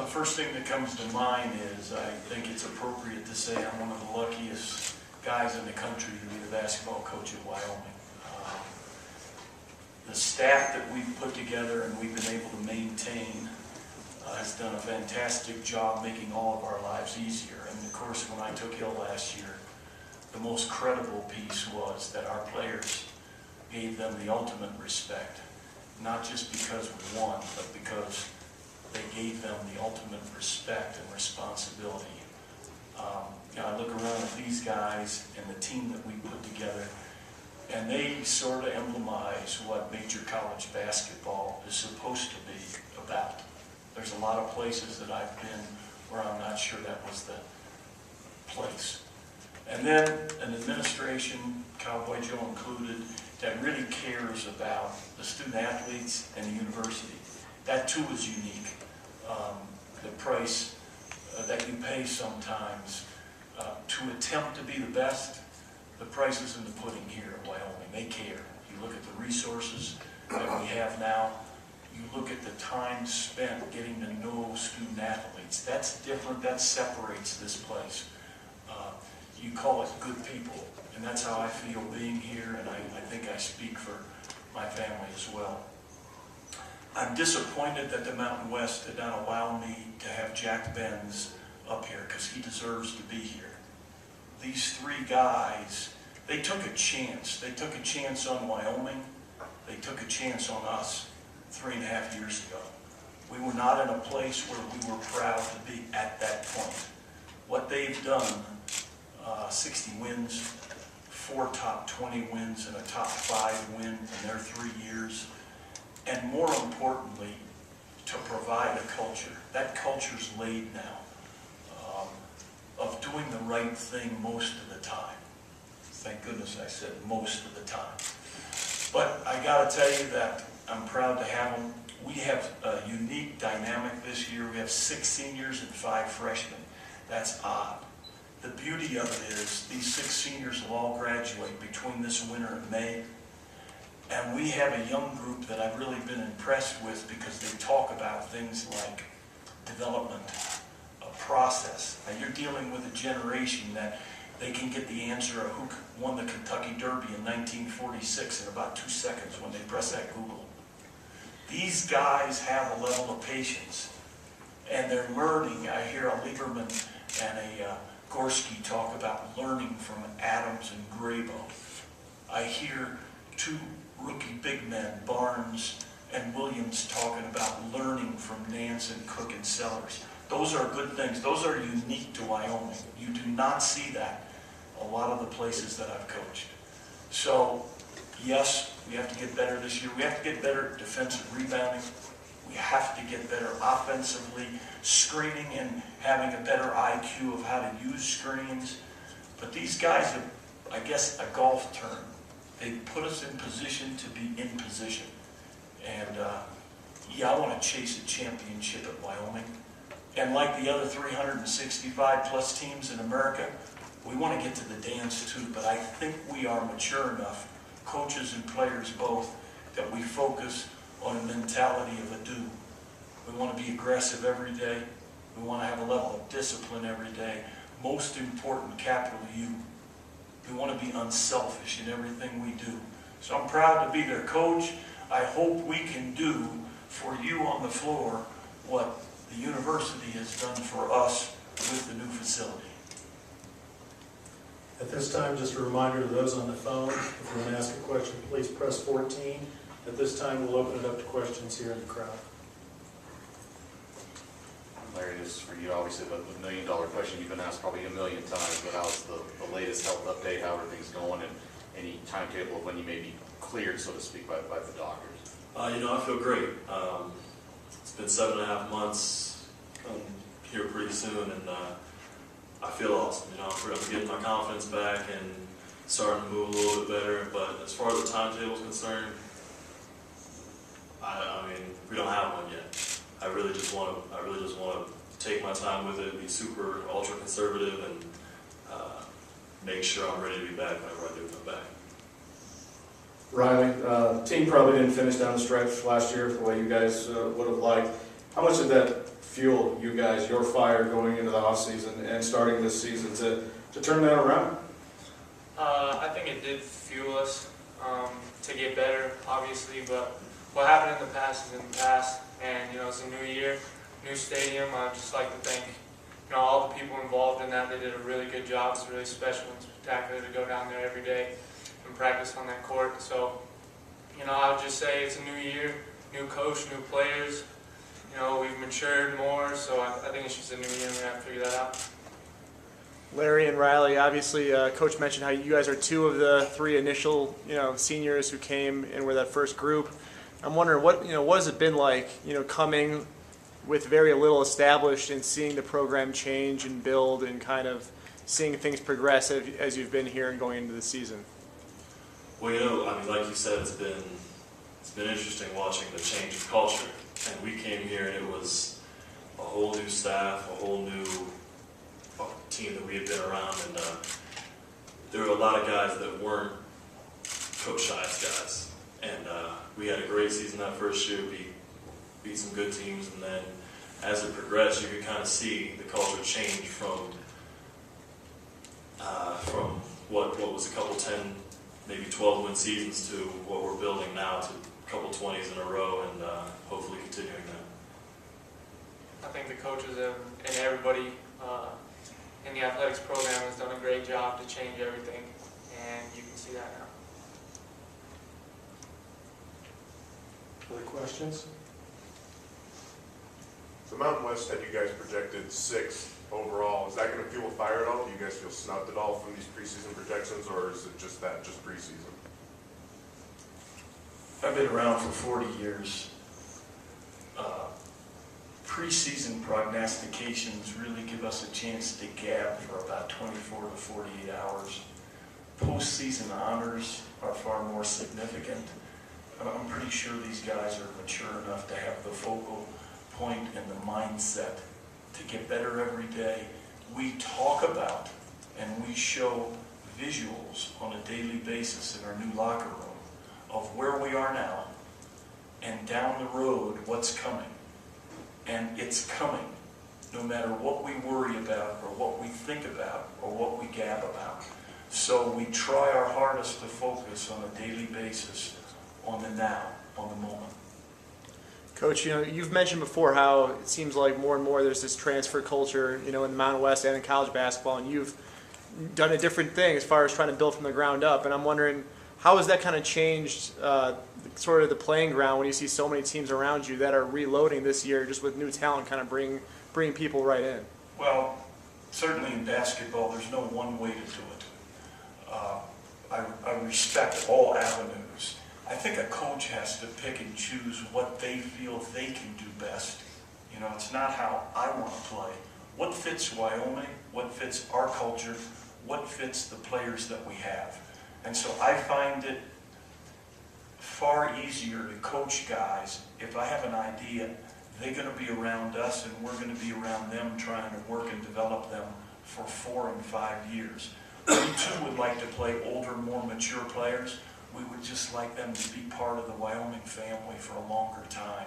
first thing that comes to mind is I think it's appropriate to say I'm one of the luckiest guys in the country to be the basketball coach at Wyoming. The staff that we've put together and we've been able to maintain has done a fantastic job making all of our lives easier. And of course, when I took ill last year, the most credible piece was that our players gave them the ultimate respect, not just because we won, but because they gave them the ultimate respect and responsibility. I look around at these guys and the team that we put together, and they sort of emblemize what major college basketball is supposed to be about. There's a lot of places that I've been where I'm not sure that was the place. And then an administration, Cowboy Joe included, that really cares about the student athletes and the university. That too is unique. The price that you pay sometimes to attempt to be the best, the price is in the pudding here at Wyoming. They care. You look at the resources that we have now, you look at the time spent getting to know student athletes. That's different. That separates this place. You call it good people, and that's how I feel being here, and I think I speak for my family as well. I'm disappointed that the Mountain West did not allow me to have Jack Benz up here because he deserves to be here. These three guys, they took a chance. They took a chance on Wyoming. They took a chance on us 3.5 years ago. We were not in a place where we were proud to be at that point. What they've done, 60 wins, 4 top 20 wins, and a top 5 win in their 3 years, and more importantly, to provide a culture. That culture's laid now, of doing the right thing most of the time. Thank goodness I said most of the time. But I gotta tell you that I'm proud to have them. We have a unique dynamic this year. We have 6 seniors and 5 freshmen. That's odd. The beauty of it is these 6 seniors will all graduate between this winter and May. And we have a young group that I've really been impressed with because they talk about things like development, a process. Now you're dealing with a generation that they can get the answer of who won the Kentucky Derby in 1946 in about 2 seconds when they press that Google. These guys have a level of patience, and they're learning. I hear a Lieberman and a Gorski talk about learning from Adams and Grabau. I hear 2 rookie big men, Barnes and Williams, talking about learning from Nance and Cook and Sellers. Those are good things. Those are unique to Wyoming. You do not see that a lot of the places that I've coached. So, yes, we have to get better this year. We have to get better at defensive rebounding. We have to get better offensively, screening and having a better IQ of how to use screens. But these guys have, I guess, a golf term. They put us in position to be in position. And yeah, I want to chase a championship at Wyoming. And like the other 365 plus teams in America, we want to get to the dance too. But I think we are mature enough, coaches and players both, that we focus on a mentality of a do. We want to be aggressive every day. We want to have a level of discipline every day. Most important, capital U. We want to be unselfish in everything we do. So I'm proud to be their coach. I hope we can do for you on the floor what the university has done for us with the new facility. At this time, just a reminder to those on the phone, if you want to ask a question, please press 14. At this time, we'll open it up to questions here in the crowd. Larry, this is for you. Obviously, the $1 million question you've been asked probably a million times, but how's the latest health update? How are things going? And any timetable of when you may be cleared, so to speak, by the doctors? I feel great. It's been 7.5 months. I'm here pretty soon, and I feel awesome. I'm getting my confidence back and starting to move a little bit better. But as far as the timetable is concerned, I mean, we don't have one yet. I really just want to take my time with it, be super ultra conservative, and make sure I'm ready to be back whenever I do come back. Riley, the team probably didn't finish down the stretch last year the way you guys would have liked. How much did that fuel you guys, your fire going into the offseason and starting this season to turn that around? I think it did fuel us to get better, obviously, but what happened in the past is in the past, and it's a new year, new stadium. I'd just like to thank all the people involved in that. They did a really good job. It's really special and spectacular to go down there every day and practice on that court. So I would just say it's a new year, new coach, new players. We've matured more, so I think it's just a new year and we have to figure that out. Larry and Riley, obviously, Coach mentioned how you guys are two of the three initial, seniors who came and were that first group. I'm wondering what has it been like, coming with very little established and seeing the program change and build and kind of seeing things progress as you've been here and going into the season? Well, like you said, it's been interesting watching the change of culture. And we came here and it was a whole new staff, a whole new team that we had been around, and there were a lot of guys that weren't Coach Shyatt's guys. And we had a great season that first year, beat some good teams, and then as it progressed, you could kind of see the culture change from what was a couple 10, maybe 12-win seasons to what we're building now to a couple 20s in a row, and hopefully continuing that. I think the coaches and everybody in the athletics program has done a great job to change everything, and you can see that now. Other questions? So Mountain West had you guys projected 6th overall. Is that going to fuel a fire at all? Do you guys feel snubbed at all from these preseason projections, or is it just preseason? I've been around for 40 years. Preseason prognostications really give us a chance to gab for about 24 to 48 hours. Postseason honors are far more significant. I'm pretty sure these guys are mature enough to have the focal point and the mindset to get better every day. We talk about and we show visuals on a daily basis in our new locker room of where we are now and down the road what's coming. And it's coming, no matter what we worry about or what we think about or what we gab about. So we try our hardest to focus on a daily basis on the now, on the moment. Coach, you've mentioned before how it seems like more and more there's this transfer culture, in the Mountain West and in college basketball, and you've done a different thing as far as trying to build from the ground up. And I'm wondering, how has that kind of changed sort of the playing ground when you see so many teams around you that are reloading this year just with new talent, kind of bring people right in? Well, certainly in basketball, there's no one way to do it. I respect all avenues. I think a coach has to pick and choose what they feel they can do best. It's not how I want to play. What fits Wyoming? What fits our culture? What fits the players that we have? And so I find it far easier to coach guys if I have an idea. They're going to be around us and we're going to be around them trying to work and develop them for 4 and 5 years. We too would like to play older, more mature players. We would just like them to be part of the Wyoming family for a longer time.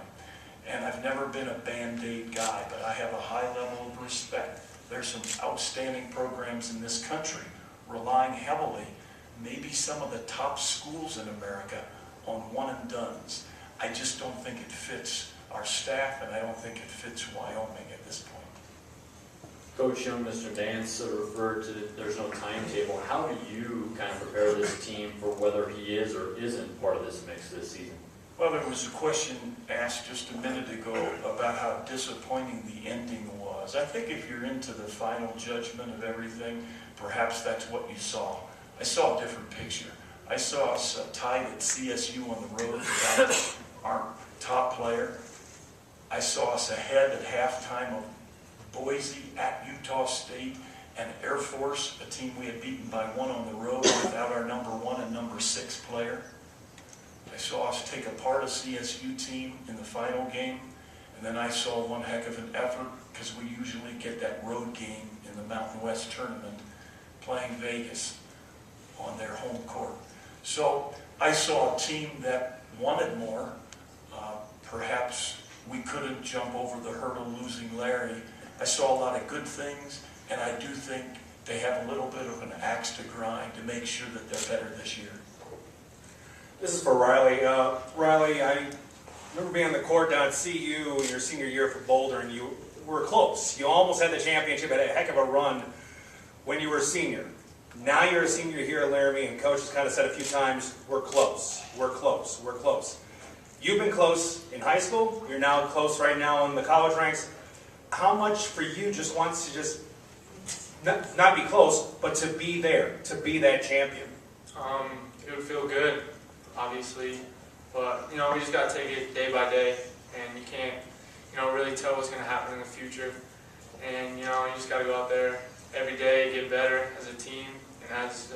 And I've never been a Band-Aid guy, but I have a high level of respect. There's some outstanding programs in this country relying heavily, maybe some of the top schools in America, on one-and-dones. I just don't think it fits our staff, and I don't think it fits Wyoming at this point. Coach Young, Mr. Nance referred to there's no timetable. How do you kind of prepare this team for whether he is or isn't part of this mix this season? Well, there was a question asked just a minute ago about how disappointing the ending was. I think if you're into the final judgment of everything, perhaps that's what you saw. I saw a different picture. I saw us tied at CSU on the road without our top player. I saw us ahead at halftime of Boise, at Utah State, and Air Force, a team we had beaten by 1 on the road without our number 1 and number 6 player. I saw us take apart a CSU team in the final game, and then I saw one heck of an effort, because we usually get that road game in the Mountain West tournament, playing Vegas on their home court. So I saw a team that wanted more, perhaps we couldn't jump over the hurdle losing Larry. I saw a lot of good things, and I do think they have a little bit of an axe to grind to make sure that they're better this year. This is for Riley. Riley, I remember being on the court down at CU your senior year for Boulder, and you were close. You almost had the championship, had a heck of a run when you were a senior. Now you're a senior here at Laramie, and Coach has kind of said a few times, we're close, we're close, we're close. You've been close in high school. You're now close right now in the college ranks. How much for you just wants to just not be close, but to be there, to be that champion? It would feel good, obviously, but we just got to take it day by day, and you can't really tell what's going to happen in the future. And you just got to go out there every day, get better as a team and as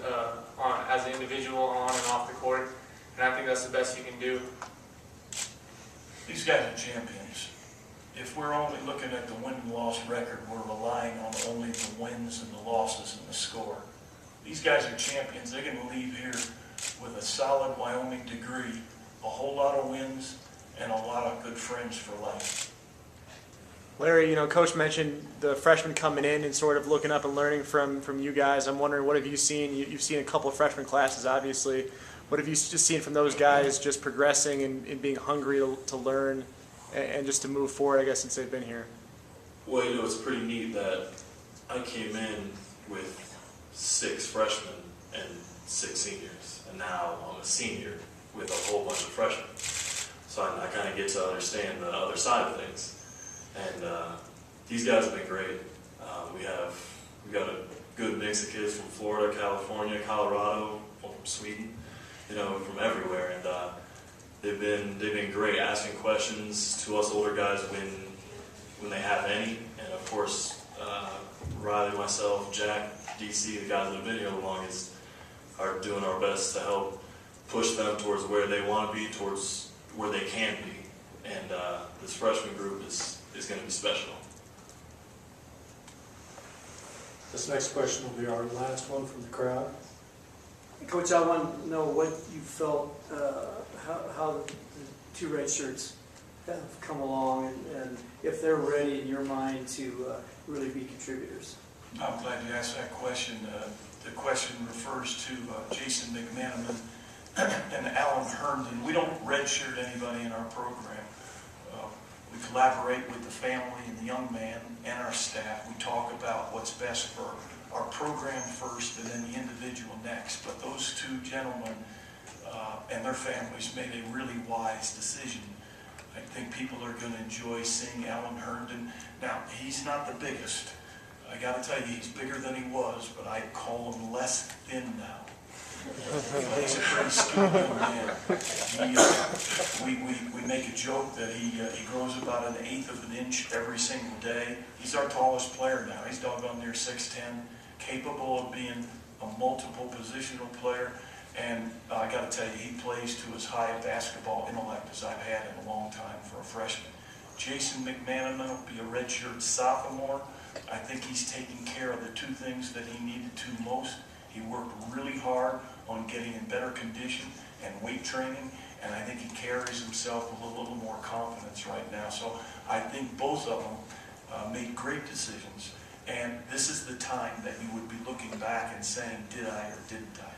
an individual on and off the court. And I think that's the best you can do. These guys are champions. If we're only looking at the win and loss record, we're relying on only the wins and the losses and the score. These guys are champions. They're going to leave here with a solid Wyoming degree, a whole lot of wins, and a lot of good friends for life. Larry, Coach mentioned the freshmen coming in and sort of looking up and learning from you guys. I'm wondering, what have you seen? You've seen a couple of freshman classes, obviously. What have you just seen from those guys just progressing and being hungry to learn and just to move forward, I guess, since they've been here? Well, it's pretty neat that I came in with 6 freshmen and 6 seniors, and now I'm a senior with a whole bunch of freshmen. So I kind of get to understand the other side of things. And these guys have been great. We got a good mix of kids from Florida, California, Colorado, from Sweden, from everywhere. And they've been great, asking questions to us older guys when they have any. And of course, Riley, myself, Jack, DC, the guys that have been here the longest, are doing our best to help push them towards where they want to be, towards where they can be. And this freshman group is going to be special. This next question will be our last one from the crowd. Coach, I want to know what you felt, how the 2 red shirts have come along, and if they're ready in your mind to really be contributors. I'm glad you asked that question. The question refers to Jason McManaman and Alan Herndon. We don't redshirt anybody in our program. We collaborate with the family and the young man and our staff. We talk about what's best for our program first and then the individual next. But those 2 gentlemen and their families made a really wise decision. I think people are going to enjoy seeing Alan Herndon. Now, he's not the biggest. I got to tell you, he's bigger than he was, but I call him less thin now. He's a pretty skinny young man. We make a joke that he grows about 1/8 of an inch every single day. He's our tallest player now. He's doggone near 6'10", capable of being a multiple positional player. And I got to tell you, he plays to as high a basketball intellect as I've had in a long time for a freshman. Jason McManaman will be a redshirt sophomore. I think he's taking care of the 2 things that he needed to most. He worked really hard on getting in better condition and weight training, and I think he carries himself with a little more confidence right now. So I think both of them made great decisions, and this is the time that you would be looking back and saying, did I or didn't I?